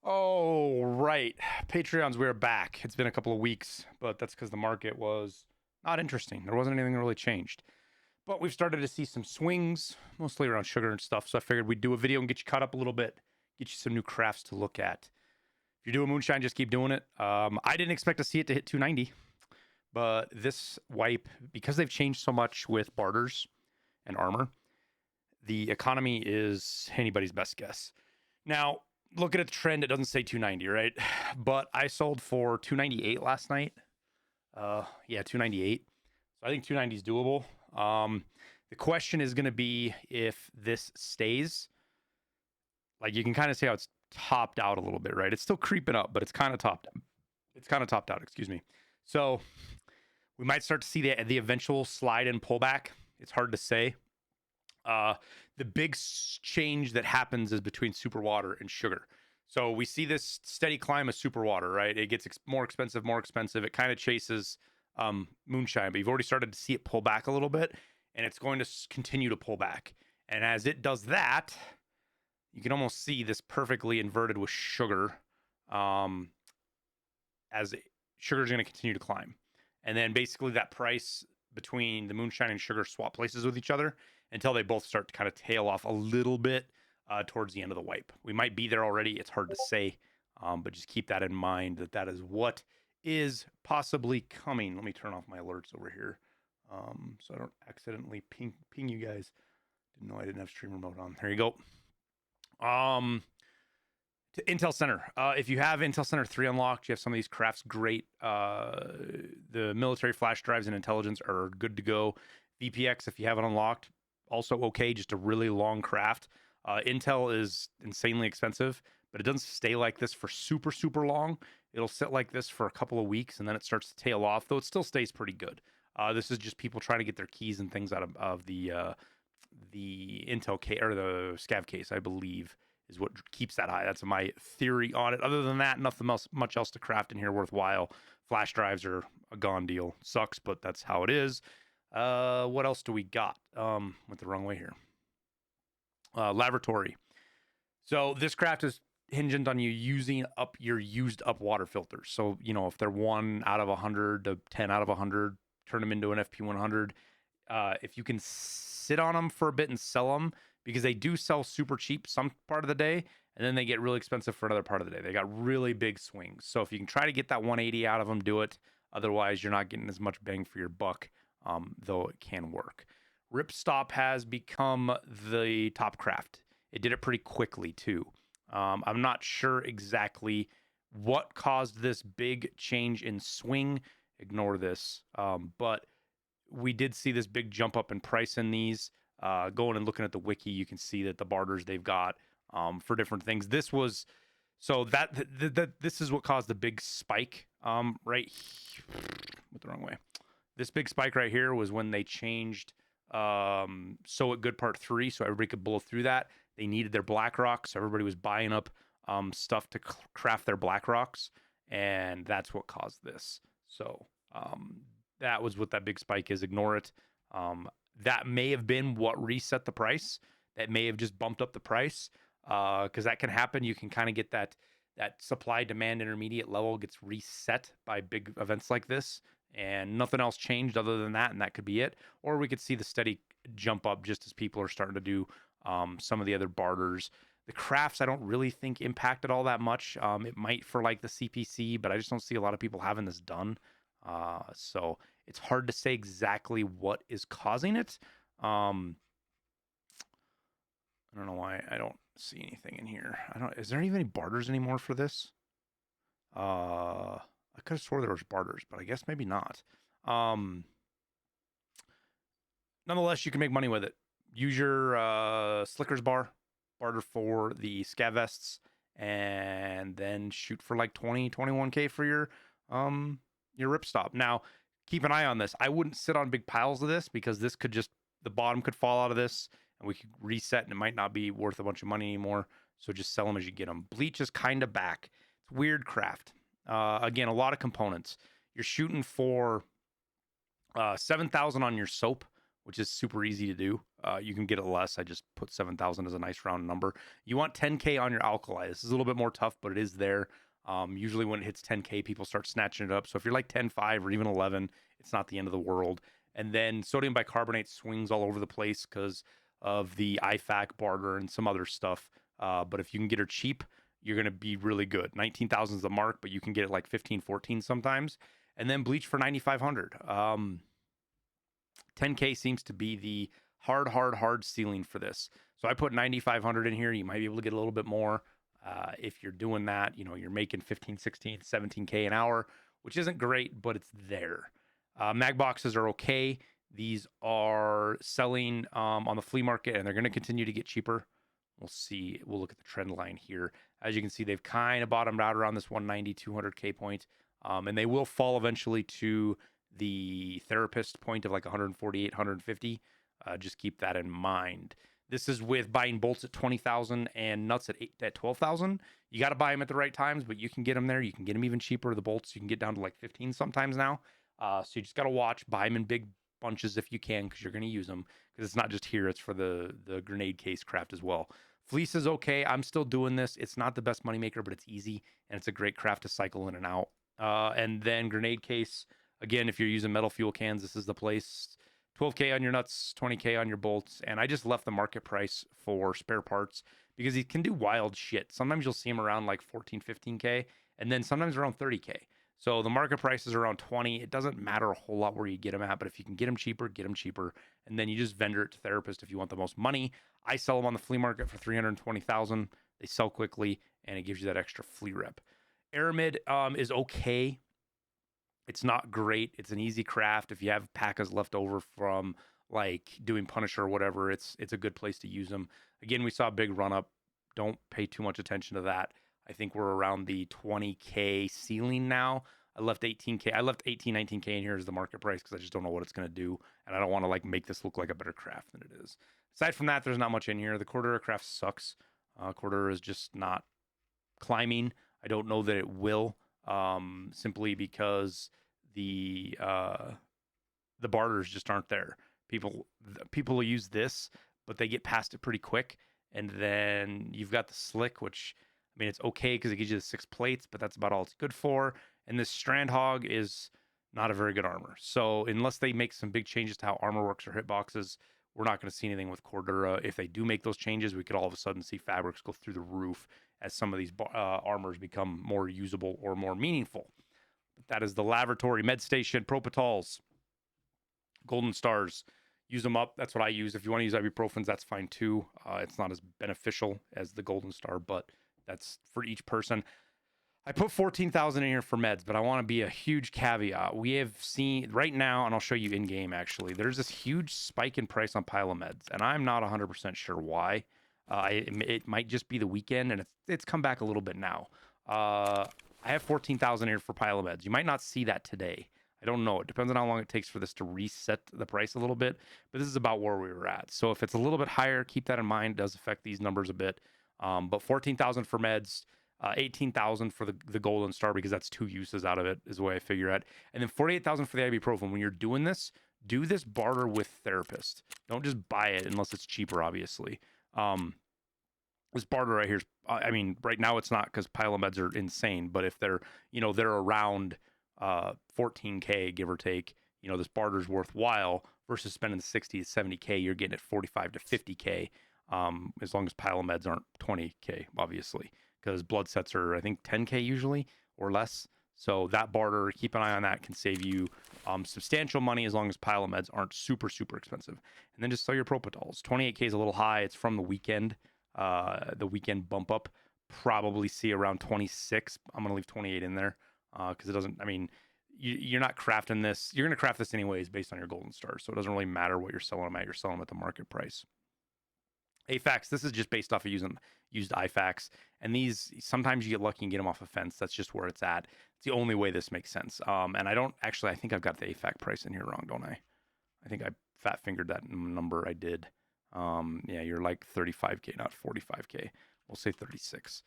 Oh, right. Patreons, we're back. It's been a couple of weeks, but that's because the market was not interesting. There wasn't anything that really changed. But we've started to see some swings, mostly around sugar and stuff. So I figured we'd do a video and get you caught up a little bit, get you some new crafts to look at. If you're doing moonshine, just keep doing it. I didn't expect to see it to hit 290, but this wipe, because they've changed so much with barters and armor, the economy is anybody's best guess. Now, looking at the trend, it doesn't say 290, right? But I sold for 298 last night. Yeah, 298. So I think 290 is doable. The question is going to be if this stays. Like you can kind of see how it's topped out a little bit, right? It's still creeping up, but it's kind of topped. It's kind of topped out. Excuse me. So we might start to see the eventual slide and pullback. It's hard to say. The big change that happens is between super water and sugar. So we see this steady climb of super water, right? It gets more expensive, more expensive. It kind of chases moonshine, but you've already started to see it pull back a little bit, and it's going to continue to pull back. And as it does that, you can almost see this perfectly inverted with sugar. As sugar is going to continue to climb, and then basically that price between the moonshine and sugar swap places with each other until they both start to kind of tail off a little bit towards the end of the wipe. We might be there already. It's hard to say, but just keep that in mind that is what is possibly coming. Let me turn off my alerts over here so I don't accidentally ping you guys. Didn't know I didn't have streamer mode on. There you go. To Intel Center. If you have Intel Center 3 unlocked, you have some of these crafts great. The military flash drives and intelligence are good to go. VPX, if you have it unlocked, also okay, just a really long craft. Intel is insanely expensive, but it doesn't stay like this for super, super long. It'll sit like this for a couple of weeks, and then it starts to tail off, though it still stays pretty good. This is just people trying to get their keys and things out of the Intel case, or the scav case, I believe, is what keeps that high. That's my theory on it. Other than that, nothing much else to craft in here worthwhile. Flash drives are a gone deal. Sucks, but that's how it is. What else do we got? Went the wrong way here. Laboratory. So this craft is hinged on you using up your used up water filters. So, if they're 1 out of 100 to 10 out of 100, turn them into an FP100. If you can sit on them for a bit and sell them, because they do sell super cheap some part of the day, and then they get really expensive for another part of the day. They got really big swings. So if you can try to get that 180 out of them, do it. Otherwise, you're not getting as much bang for your buck, though it can work. Ripstop has become the top craft. It did it pretty quickly, too. I'm not sure exactly what caused this big change in swing. Ignore this. But we did see this big jump up in price in these. Going and looking at the wiki, you can see that the barters they've got for different things. This was so that this is what caused the big spike. Right, went the wrong way. This big spike right here was when they changed So It Good Part 3, so everybody could blow through that. They needed their black rocks, so everybody was buying up stuff to craft their black rocks, and that's what caused this. So that was what that big spike is. Ignore it. That may have been what reset the price. That may have just bumped up the price, because that can happen. You can kind of get that supply demand intermediate level gets reset by big events like this, and nothing else changed other than that, and that could be it. Or we could see the steady jump up just as people are starting to do some of the other barters. The crafts I don't really think impacted all that much. It might for like the CPC, but I just don't see a lot of people having this done. So it's hard to say exactly what is causing it. I don't know why I don't see anything in here. Is there even any barters anymore for this? I could have swore there was barters, but I guess maybe not. Nonetheless, you can make money with it. Use your Slicker's bar, barter for the scav vests, and then shoot for like 20, 21K for your ripstop. Now, keep an eye on this. I wouldn't sit on big piles of this, because this could just, the bottom could fall out of this, and we could reset, and it might not be worth a bunch of money anymore. So just sell them as you get them. Bleach is kind of back. It's weird craft. Again, a lot of components. You're shooting for 7,000 on your soap, which is super easy to do. You can get it less. I just put 7,000 as a nice round number. You want 10K on your alkali. This is a little bit more tough, but it is there. Usually when it hits 10K, people start snatching it up. So if you're like 10.5 or even 11, it's not the end of the world. And then sodium bicarbonate swings all over the place because of the IFAC barter and some other stuff. But if you can get her cheap, you're going to be really good. 19,000 is the mark, but you can get it like 15, 14 sometimes. And then bleach for 9,500. 10K seems to be the hard ceiling for this. So I put 9,500 in here. You might be able to get a little bit more. If you're doing that, you're making 15, 16, 17K an hour, which isn't great, but it's there. Mag boxes are okay. These are selling on the flea market, and they're going to continue to get cheaper. We'll see. We'll look at the trend line here. As you can see, they've kind of bottomed out around this 190, 200K point, and they will fall eventually to the therapist point of like 148, 150. Just keep that in mind. This is with buying bolts at 20,000 and nuts at 12,000. You got to buy them at the right times, but you can get them there. You can get them even cheaper. The bolts you can get down to like 15 sometimes now. So you just got to watch. Buy them in big bunches if you can, because you're going to use them. Because it's not just here; it's for the grenade case craft as well. Fleece is okay. I'm still doing this. It's not the best moneymaker, but it's easy and it's a great craft to cycle in and out. And then grenade case. Again, if you're using metal fuel cans, this is the place. 12K on your nuts, 20K on your bolts. And I just left the market price for spare parts because he can do wild shit. Sometimes you'll see him around like 14, 15K, and then sometimes around 30K. So the market price is around 20. It doesn't matter a whole lot where you get them at, but if you can get them cheaper, get them cheaper. And then you just vendor it to therapist if you want the most money. I sell them on the flea market for 320,000. They sell quickly, and it gives you that extra flea rep. Aramid is okay. It's not great. It's an easy craft. If you have packas left over from like doing Punisher or whatever, it's a good place to use them. Again, we saw a big run up. Don't pay too much attention to that. I think we're around the 20K ceiling now. I left 18K. I left 18, 19K in here as the market price because I just don't know what it's going to do. And I don't want to like make this look like a better craft than it is. Aside from that, there's not much in here. The Cordura craft sucks. Cordura is just not climbing. I don't know that it will. Simply because the barters just aren't there. People will use this, but they get past it pretty quick. And then you've got the slick, which I mean it's okay because it gives you the 6 plates, but that's about all it's good for. And this strand hog is not a very good armor. So unless they make some big changes to how armor works or hitboxes, we're not going to see anything with Cordura. If they do make those changes, we could all of a sudden see fabrics go through the roof as some of these armors become more usable or more meaningful. But that is the laboratory med station. Propitals, golden stars, use them up. That's what I use. If you want to use ibuprofens, that's fine too. It's not as beneficial as the golden star, but that's for each person. I put 14,000 in here for meds, but I want to be a huge caveat. We have seen right now, and I'll show you in game actually, there's this huge spike in price on Pylomeds, and I'm not 100% sure why. It might just be the weekend, and it's come back a little bit now. I have 14,000 here for Pylomeds. You might not see that today. I don't know. It depends on how long it takes for this to reset the price a little bit, but this is about where we were at. So if it's a little bit higher, keep that in mind. It does affect these numbers a bit. But 14,000 for meds. 18,000 for the golden star because that's 2 uses out of it is the way I figure it. And then 48,000 for the ibuprofen. When you're doing this, do this barter with therapist. Don't just buy it unless it's cheaper, obviously. This barter right here, I mean, right now it's not because Pylomeds are insane, but if they're around 14K, give or take, this barter is worthwhile versus spending 60 to 70K, you're getting at 45 to 50K, as long as Pylomeds aren't 20K, obviously. Because blood sets are, I think, 10K usually or less. So that barter, keep an eye on that, can save you substantial money as long as Pylomeds aren't super, super expensive. And then just sell your Propitols. 28K is a little high. It's from the weekend bump up. Probably see around 26. I'm going to leave 28 in there because it doesn't, I mean, you're not crafting this. You're going to craft this anyways based on your golden stars. So it doesn't really matter what you're selling them at. You're selling them at the market price. AFAX, this is just based off of used IFAX. And these, sometimes you get lucky and get them off a fence. That's just where it's at. It's the only way this makes sense. And I think I've got the AFAC price in here wrong, don't I? I think I fat fingered that number. I did. Yeah, you're like 35K, not 45K. We'll say 36.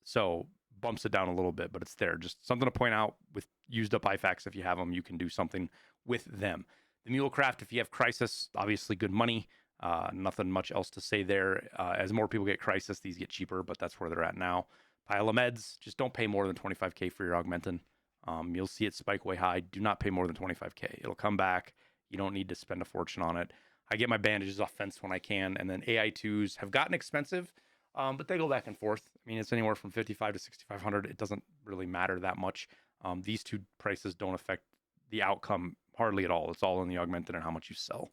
So bumps it down a little bit, but it's there. Just something to point out with used up IFAX. If you have them, you can do something with them. The Mule Craft, if you have Crisis, obviously good money. Nothing much else to say there. As more people get Crisis, these get cheaper, but that's where they're at now. Pile of Meds, just don't pay more than 25K for your Augmentin. You'll see it spike way high. Do not pay more than 25K. It'll come back. You don't need to spend a fortune on it. I get my bandages off fence when I can, and then AI2s have gotten expensive, but they go back and forth. I mean, it's anywhere from 55 to 6,500. It doesn't really matter that much. These two prices don't affect the outcome hardly at all. It's all in the Augmentin and how much you sell.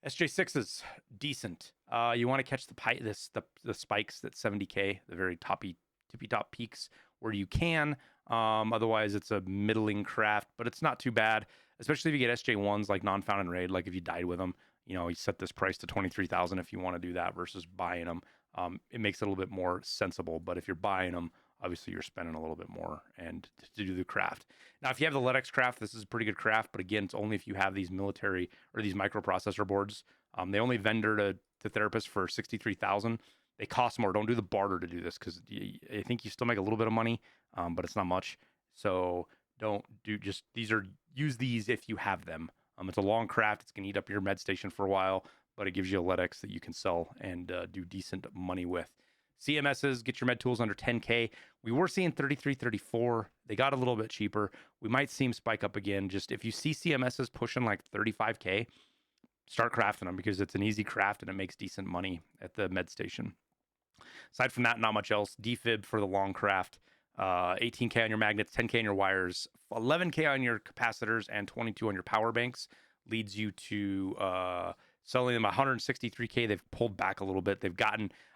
SJ6 is decent. You want to catch the spikes at 70K, the very tippy top peaks where you can. Otherwise, it's a middling craft, but it's not too bad, especially if you get SJ1s like non-found and raid. Like if you died with them, you set this price to 23,000 if you want to do that versus buying them. It makes it a little bit more sensible. But if you're buying them, obviously you're spending a little bit more and to do the craft. Now, if you have the LEDX craft, this is a pretty good craft, but again, it's only if you have these military or these microprocessor boards. They only vendor to therapists for 63,000. They cost more. Don't do the barter to do this because I think you still make a little bit of money, but it's not much. So don't do use these if you have them. It's a long craft. It's going to eat up your med station for a while, but it gives you a LEDX that you can sell and do decent money with. CMSs, get your med tools under 10K. We were seeing 33, 34. They got a little bit cheaper. We might see them spike up again. Just if you see CMSs pushing like 35K, start crafting them because it's an easy craft and it makes decent money at the med station. Aside from that, not much else. Defib for the long craft. 18K on your magnets, 10K on your wires, 11K on your capacitors, and 22 on your power banks leads you to selling them 163K. They've pulled back a little bit.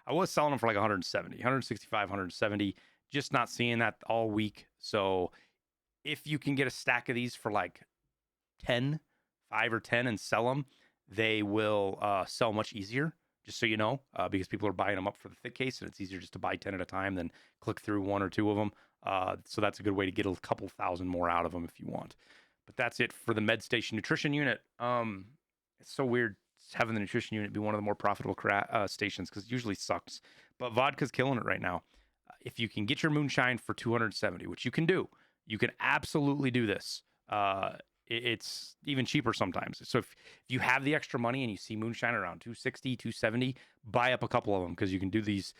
I was selling them for like 170, 165, 170. Just not seeing that all week. So if you can get a stack of these for like 5 or 10 and sell them, they will sell much easier. Just so you know, because people are buying them up for the thick case, and it's easier just to buy 10 at a time than click through 1 or 2 of them. So that's a good way to get a couple thousand more out of them if you want. But that's it for the med station nutrition unit. It's so weird having the nutrition unit be one of the more profitable stations because it usually sucks. But vodka's killing it right now. If you can get your moonshine for 270, which you can do, you can absolutely do this. It's even cheaper sometimes. So if you have the extra money and you see moonshine around 260, 270, buy up a couple of them because you can do these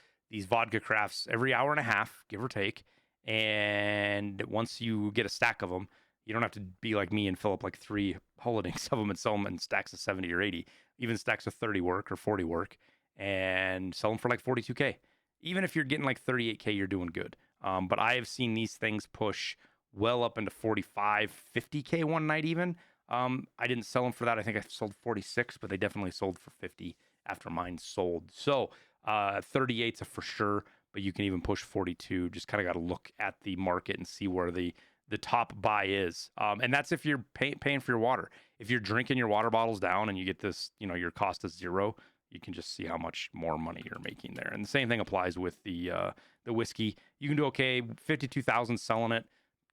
vodka crafts every hour and a half, give or take. And once you get a stack of them, you don't have to be like me and fill up like 3 holodinks of them and sell them in stacks of 70 or 80. Even stacks of 30 work or 40 work and sell them for like 42K. Even if you're getting like 38K, you're doing good. But I have seen these things push well up into 45, 50K one night even. I didn't sell them for that. I think I sold 46, but they definitely sold for 50 after mine sold. So 38's a for sure, but you can even push 42. Just kind of got to look at the market and see where the top buy is. And that's if you're paying for your water. If you're drinking your water bottles down and you get this, your cost is 0, you can just see how much more money you're making there. And the same thing applies with the whiskey. You can do okay, 52,000 selling it.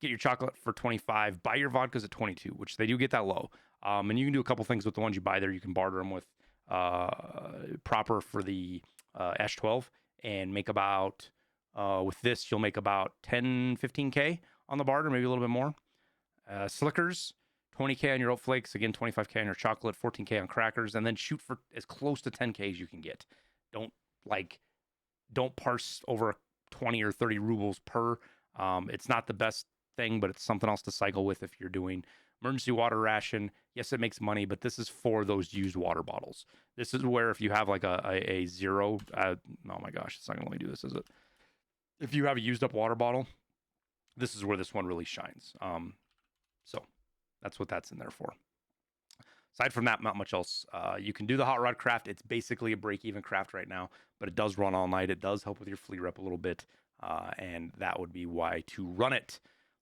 Get your chocolate for 25, buy your vodkas at 22, which they do get that low. And you can do a couple things with the ones you buy there. You can barter them with proper for the Ash12 and make about, with this, you'll make about 10, 15K on the barter, maybe a little bit more. Slickers, 20K on your oat flakes, again, 25K on your chocolate, 14K on crackers, and then shoot for as close to 10K as you can get. Don't parse over 20 or 30 rubles per. It's not the best thing, but it's something else to cycle with if you're doing emergency water ration. Yes, it makes money, but this is for those used water bottles. This is where if you have like a 0, oh my gosh, it's not gonna let me do this, is it? If you have a used up water bottle, this is where this one really shines. So that's what that's in there for. Aside from that, not much else. You can do the hot rod craft. It's basically a break-even craft right now, but it does run all night. It does help with your flea rep a little bit, and that would be why to run it.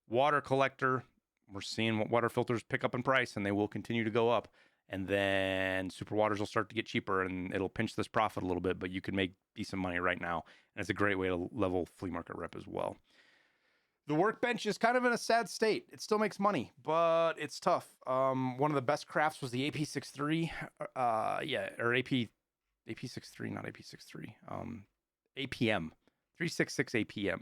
Water collector, we're seeing water filters pick up in price, and they will continue to go up. And then super waters will start to get cheaper, and it'll pinch this profit a little bit, but you can make decent money right now. And it's a great way to level flea market rep as well. The workbench is kind of in a sad state. It still makes money, but it's tough. One of the best crafts was the AP63. Or AP63, not AP63. APM, 366 APM.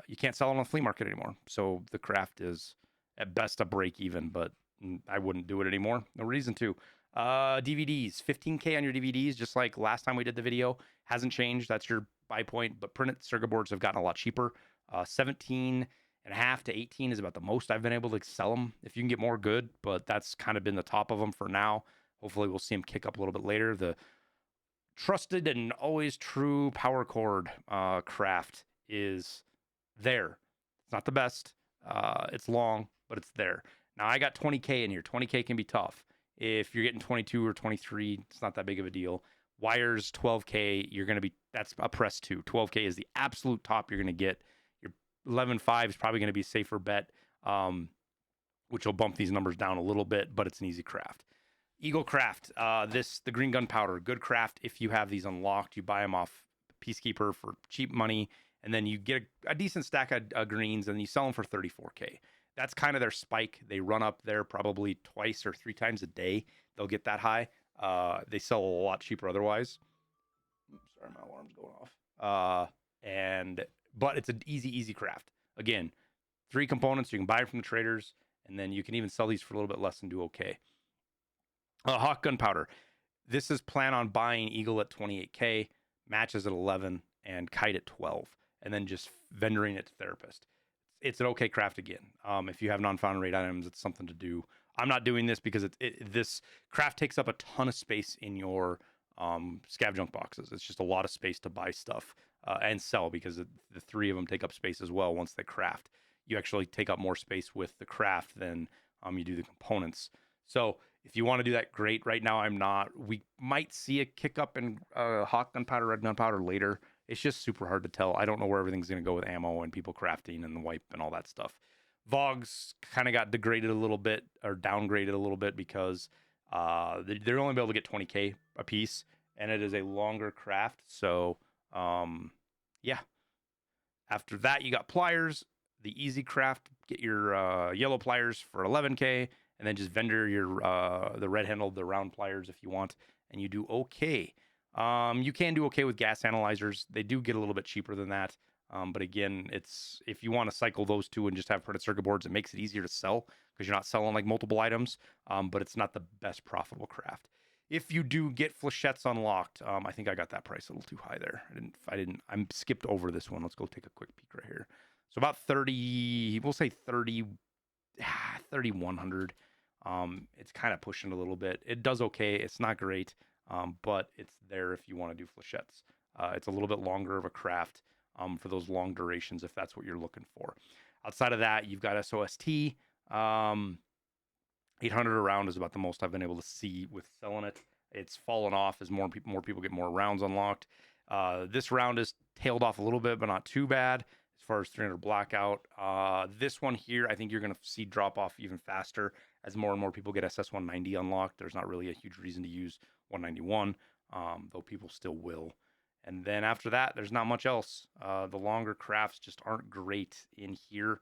You can't sell it on the flea market anymore. So the craft is at best a break even, but I wouldn't do it anymore. No reason to. DVDs, 15K on your DVDs, just like last time we did the video. Hasn't changed. That's your buy point, but printed circuit boards have gotten a lot cheaper. 17 and a half to 18 is about the most I've been able to sell them. If you can get more, good, but that's kind of been the top of them for now. Hopefully we'll see them kick up a little bit later. The trusted and always true power cord craft is there. It's not the best. It's long, but it's there. Now I got 20K in here. 20K can be tough. If you're getting 22 or 23, it's not that big of a deal. Wires 12K, you're going to be, that's a press 2. 12K is the absolute top you're going to get. Your 11.5 is probably going to be a safer bet, which will bump these numbers down a little bit, but it's an easy craft. Eagle Craft, the green gunpowder, good craft. If you have these unlocked, you buy them off Peacekeeper for cheap money, and then you get a decent stack of greens, and you sell them for 34K. That's kind of their spike. They run up there probably twice or 3 times a day. They'll get that high. They sell a lot cheaper otherwise. Oops, sorry, my alarm's going off. But it's an easy craft. Again, 3 components. You can buy it from the traders, and then you can even sell these for a little bit less and do okay. Hawk gunpowder. This is plan on buying Eagle at 28K, matches at 11, and kite at 12, and then just vendoring it to therapist. It's an okay craft again. If you have non-found rate items, it's something to do. I'm not doing this because this craft takes up a ton of space in your scav junk boxes. It's just a lot of space to buy stuff and sell, because the 3 of them take up space as well. Once they craft, you actually take up more space with the craft than you do the components. So if you want to do that, great. Right now, I'm not. We might see a kick up in hawk gunpowder, red gunpowder later. It's just super hard to tell. I don't know where everything's going to go with ammo and people crafting and the wipe and all that stuff. Vogs kind of got degraded a little bit, or downgraded a little bit, because they're only able to get 20K a piece, and it is a longer craft. So, yeah. After that, you got pliers. The easy craft, get your yellow pliers for 11K, and then just vendor your the red handled, the round pliers if you want, and you do okay. You can do okay with gas analyzers. They do get a little bit cheaper than that. But again, it's, if you want to cycle those 2 and just have printed circuit boards, it makes it easier to sell because you're not selling like multiple items. But it's not the best profitable craft. If you do get flechettes unlocked, I think I got that price a little too high there. I skipped over this one. Let's go take a quick peek right here. So about 30, we'll say 3,100. It's kind of pushing a little bit. It does okay. It's not great. But it's there if you want to do flechettes. It's a little bit longer of a craft for those long durations, if that's what you're looking for. Outside of that, you've got SOST. 800 around is about the most I've been able to see with selling it. It's fallen off as more people get more rounds unlocked. This round is tailed off a little bit, but not too bad as far as 300 blackout. This one here, I think you're going to see drop off even faster as more and more people get SS190 unlocked. There's not really a huge reason to use 191, though people still will. And then after that, there's not much else. The longer crafts just aren't great in here.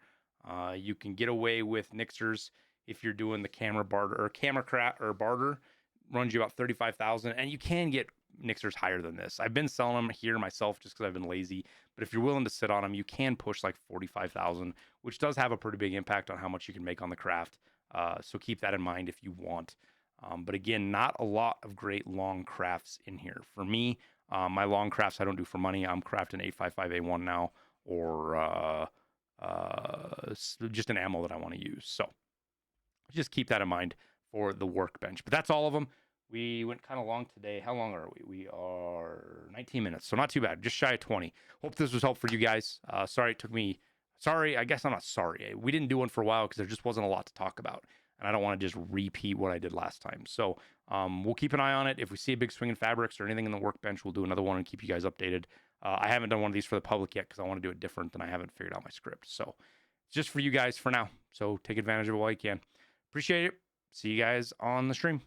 You can get away with Nixers if you're doing the camera barter, or camera craft or barter, runs you about 35,000, and you can get Nixers higher than this. I've been selling them here myself just because I've been lazy, but if you're willing to sit on them, you can push like 45,000, which does have a pretty big impact on how much you can make on the craft. So keep that in mind if you want. But again, not a lot of great long crafts in here. For me, my long crafts I don't do for money. I'm crafting 855A1 now, or just an ammo that I want to use. So just keep that in mind for the workbench. But that's all of them. We went kind of long today. How long are we? We are 19 minutes, so not too bad. Just shy of 20. Hope this was helpful for you guys. Sorry it took me... Sorry, I guess I'm not sorry. We didn't do one for a while because there just wasn't a lot to talk about. And I don't want to just repeat what I did last time. So we'll keep an eye on it. If we see a big swing in fabrics or anything in the workbench, we'll do another one and keep you guys updated. I haven't done one of these for the public yet because I want to do it different, and I haven't figured out my script. So it's just for you guys for now. So take advantage of it while you can. Appreciate it. See you guys on the stream.